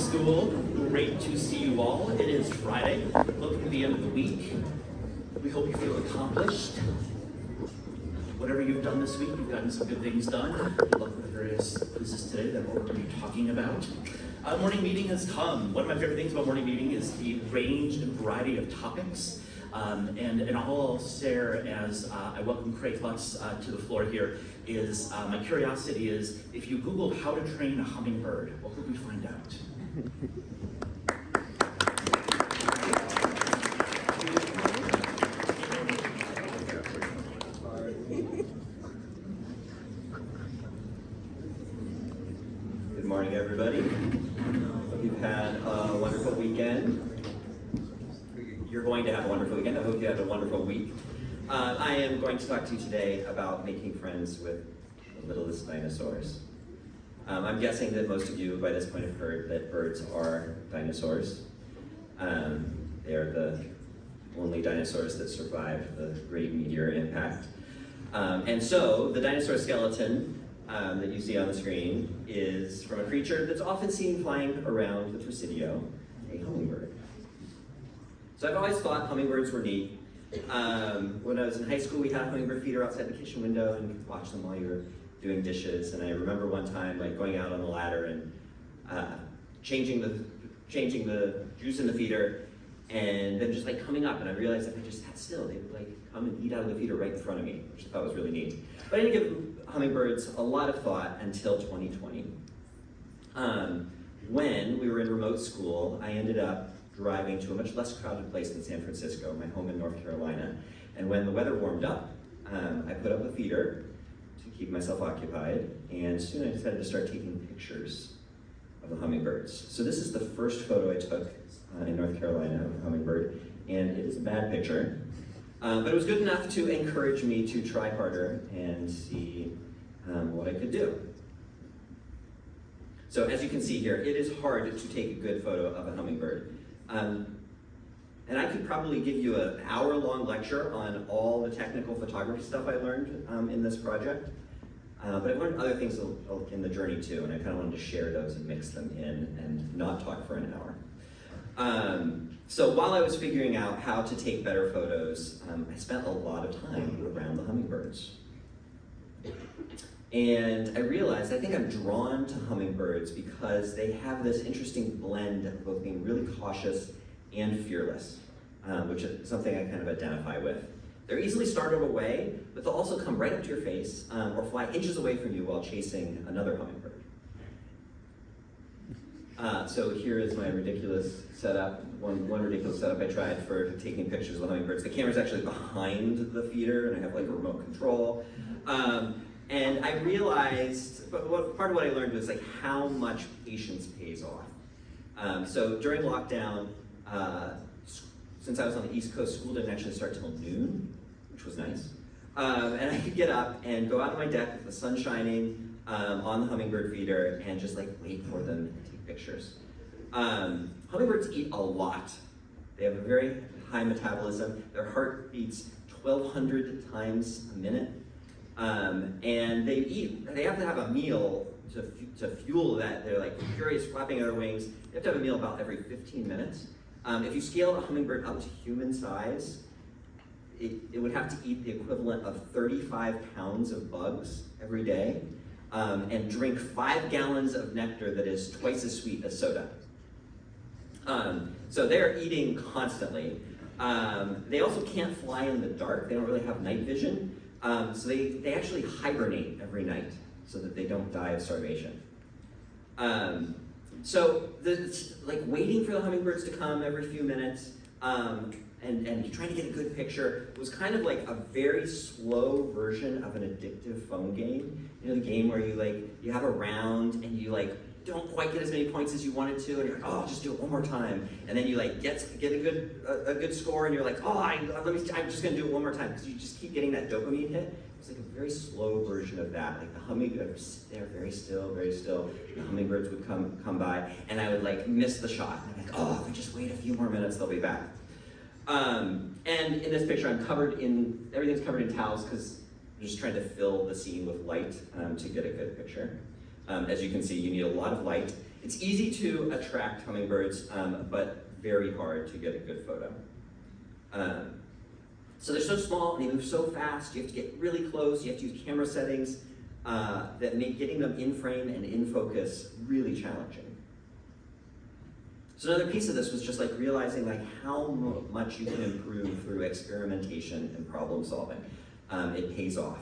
school. Great to see you all. It is Friday, looking at the end of the week. We hope you feel accomplished. Whatever you've done this week, you've gotten some good things done. Good luck with the various quizzes today that we're going to be talking about. Morning meeting has come. One of my favorite things about morning meeting is the range and variety of topics. And all I'll share as I welcome Craig Butts to the floor here is my curiosity is, if you Googled how to train a hummingbird, what would we find out? Good morning, everybody. Hope you've had a wonderful weekend. You're going to have a wonderful weekend. I hope you had a wonderful week. I am going to talk to you today about making friends with the littlest dinosaurs. I'm guessing that most of you by this point have heard that birds are dinosaurs. They are the only dinosaurs that survived the great meteor impact. And so the dinosaur skeleton that you see on the screen is from a creature that's often seen flying around the Presidio, a hummingbird. So I've always thought hummingbirds were neat. When I was in high school, we had a hummingbird feeder outside the kitchen window, and you could watch them while you were doing dishes. And I remember one time like going out on the ladder and changing the juice in the feeder, and then just like coming up, and I realized if I just sat still, they would like come and eat out of the feeder right in front of me, which I thought was really neat. But I didn't give hummingbirds a lot of thought until 2020. When we were in remote school, I ended up driving to a much less crowded place than San Francisco, my home in North Carolina. And when the weather warmed up, I put up a feeder to keep myself occupied, and soon I decided to start taking pictures of the hummingbirds. So this is the first photo I took in North Carolina of a hummingbird, and it is a bad picture. But it was good enough to encourage me to try harder and see what I could do. So as you can see here, it is hard to take a good photo of a hummingbird. And I could probably give you an hour-long lecture on all the technical photography stuff I learned in this project. But I've learned other things in the journey too, and I kind of wanted to share those and mix them in and not talk for an hour. So while I was figuring out how to take better photos, I spent a lot of time around the hummingbirds. And I realized I think I'm drawn to hummingbirds because they have this interesting blend of both being really cautious and fearless, which is something I kind of identify with. They're easily startled away, but they'll also come right up to your face or fly inches away from you while chasing another hummingbird. So here is my ridiculous setup, one ridiculous setup I tried for taking pictures of hummingbirds. The camera's actually behind the feeder, and I have like a remote control. And I realized, but part of what I learned was like how much patience pays off. So during lockdown, since I was on the East Coast, school didn't actually start till noon, which was nice. And I could get up and go out on my deck with the sun shining on the hummingbird feeder and just like wait for them and take pictures. Hummingbirds eat a lot. They have a very high metabolism. Their heart beats 1,200 times a minute. And they have to have a meal to fuel that. They're like furious flapping their wings. They have to have a meal about every 15 minutes. If you scale a hummingbird up to human size, it would have to eat the equivalent of 35 pounds of bugs every day and drink 5 gallons of nectar that is twice as sweet as soda. So they're eating constantly. They also can't fly in the dark. They don't really have night vision. So they actually hibernate every night so that they don't die of starvation. So like waiting for the hummingbirds to come every few minutes and trying to get a good picture was kind of like a very slow version of an addictive phone game. You know, the game where you have a round and you like don't quite get as many points as you wanted to, and you're like, oh, I'll just do it one more time. And then you like get a good score, and you're like, oh, I'm just gonna do it one more time, because you just keep getting that dopamine hit. It's like a very slow version of that. Like the hummingbirds, they're very still, very still. The hummingbirds would come by, and I would like miss the shot. And I'm like, oh, if I just wait a few more minutes, they'll be back. And in this picture, everything's covered in towels because I'm just trying to fill the scene with light to get a good picture. As you can see, you need a lot of light. It's easy to attract hummingbirds, but very hard to get a good photo. So they're so small and they move so fast, you have to get really close, you have to use camera settings that make getting them in frame and in focus really challenging. So another piece of this was just like realizing like how much you can improve through experimentation and problem solving. It pays off.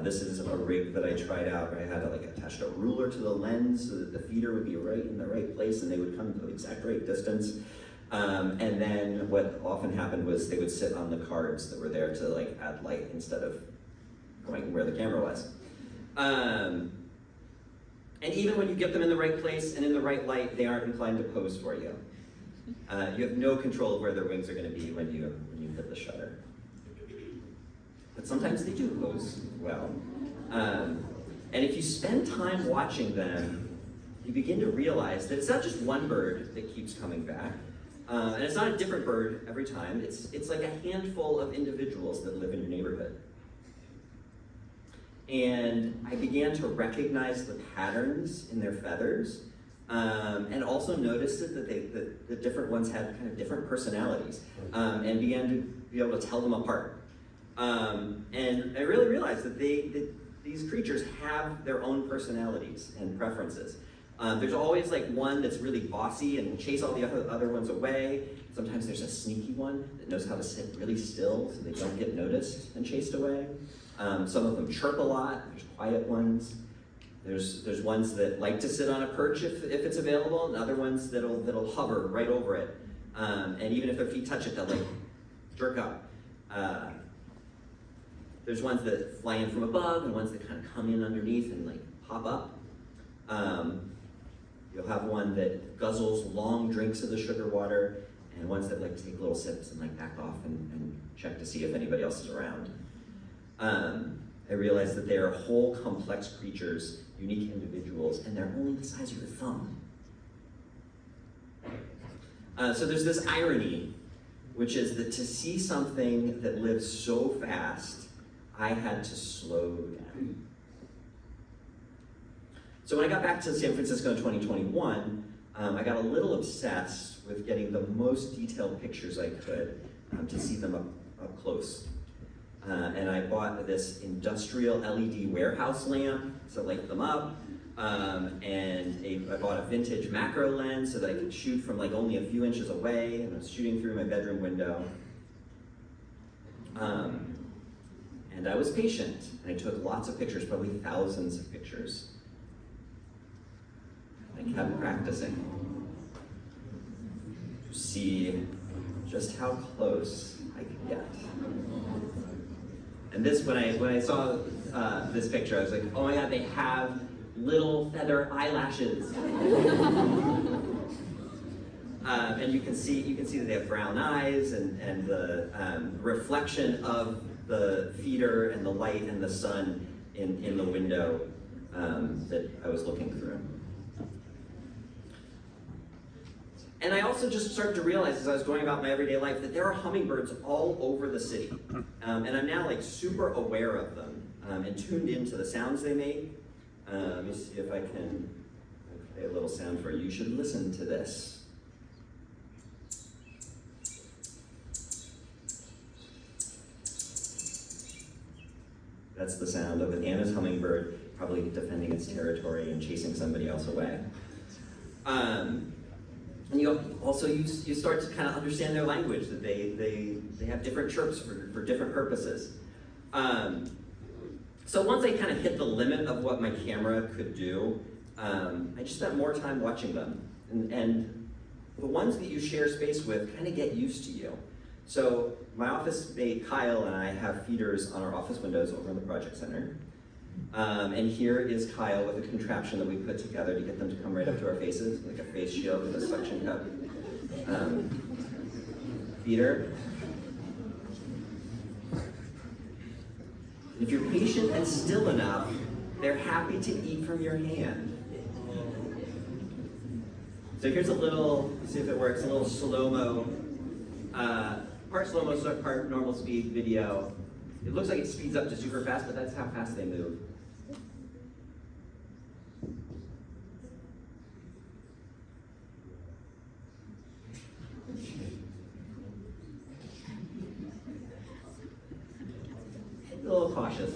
This is a rig that I tried out where I had like attached a ruler to the lens so that the feeder would be right in the right place and they would come to the exact right distance. And then what often happened was they would sit on the cards that were there to like add light instead of going where the camera was. And even when you get them in the right place and in the right light, they aren't inclined to pose for you. You have no control of where their wings are going to be when you hit the shutter. But sometimes they do pose well. And if you spend time watching them, you begin to realize that it's not just one bird that keeps coming back. And it's not a different bird every time. It's like a handful of individuals that live in your neighborhood. And I began to recognize the patterns in their feathers, and also noticed that the different ones had kind of different personalities, and began to be able to tell them apart. And I really realized that these creatures have their own personalities and preferences. There's always like one that's really bossy and will chase all the other ones away. Sometimes there's a sneaky one that knows how to sit really still so they don't get noticed and chased away. Some of them chirp a lot. There's quiet ones. There's ones that like to sit on a perch if it's available, and other ones that'll hover right over it. And even if their feet touch it, they'll like jerk up. There's ones that fly in from above, and ones that kind of come in underneath and like pop up. You'll have one that guzzles long drinks of the sugar water, and ones that like take little sips and like back off and check to see if anybody else is around. I realized that they are whole complex creatures, unique individuals, and they're only the size of your thumb. So there's this irony, which is that to see something that lives so fast, I had to slow down. So when I got back to San Francisco in 2021, I got a little obsessed with getting the most detailed pictures I could to see them up close. And I bought this industrial LED warehouse lamp to light them up, and I bought a vintage macro lens so that I could shoot from like only a few inches away, and I was shooting through my bedroom window. And I was patient, and I took lots of pictures, probably thousands of pictures. I kept practicing to see just how close I could get. And this, when I saw this picture, I was like, oh my God, they have little feather eyelashes. And you can see that they have brown eyes, and the reflection of the feeder and the light and the sun in the window that I was looking through. And I also just started to realize as I was going about my everyday life that there are hummingbirds all over the city. And I'm now like super aware of them and tuned into the sounds they make. Let me see if I can play a little sound for you. You should listen to this. That's the sound of an Anna's hummingbird probably defending its territory and chasing somebody else away. And you also you start to kind of understand their language, that they have different chirps for different purposes. So once I kind of hit the limit of what my camera could do, I just spent more time watching them. And the ones that you share space with kind of get used to you. So my office mate Kyle and I have feeders on our office windows over in the project center. And here is Kyle with a contraption that we put together to get them to come right up to our faces, like a face shield with a suction cup feeder. If you're patient and still enough, they're happy to eat from your hand. So here's a little, see if it works, a little slow-mo, part slow-mo, part normal speed video. It looks like it speeds up to super fast, but that's how fast they move. a little cautious.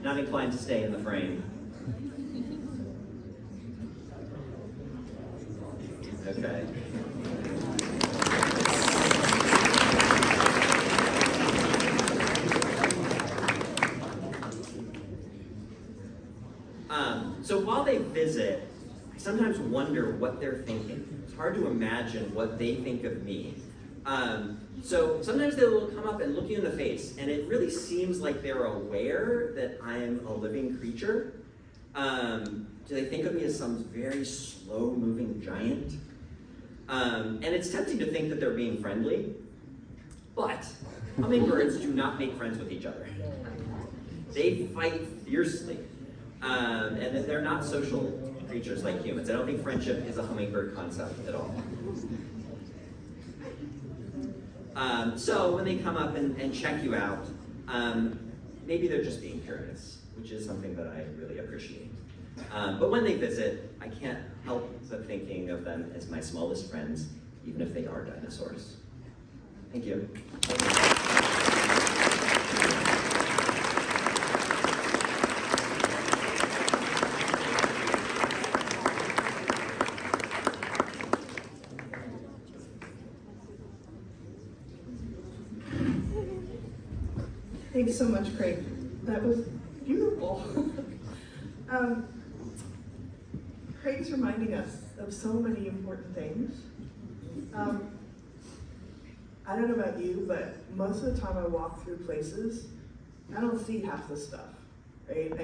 Not inclined to stay in the frame. Okay. So while they visit, I sometimes wonder what they're thinking. It's hard to imagine what they think of me. So sometimes they'll come up and look you in the face, and it really seems like they're aware that I am a living creature. Do they think of me as some very slow-moving giant? And it's tempting to think that they're being friendly, but hummingbirds do not make friends with each other. They fight fiercely, and they're not social creatures like humans. I don't think friendship is a hummingbird concept at all. So when they come up and check you out, maybe they're just being curious, which is something that I really appreciate. But when they visit, I can't help but thinking of them as my smallest friends, even if they are dinosaurs. Thank you. Thanks so much, Craig. That was beautiful. Craig's reminding us of so many important things. I don't know about you, but most of the time I walk through places, I don't see half the stuff, right?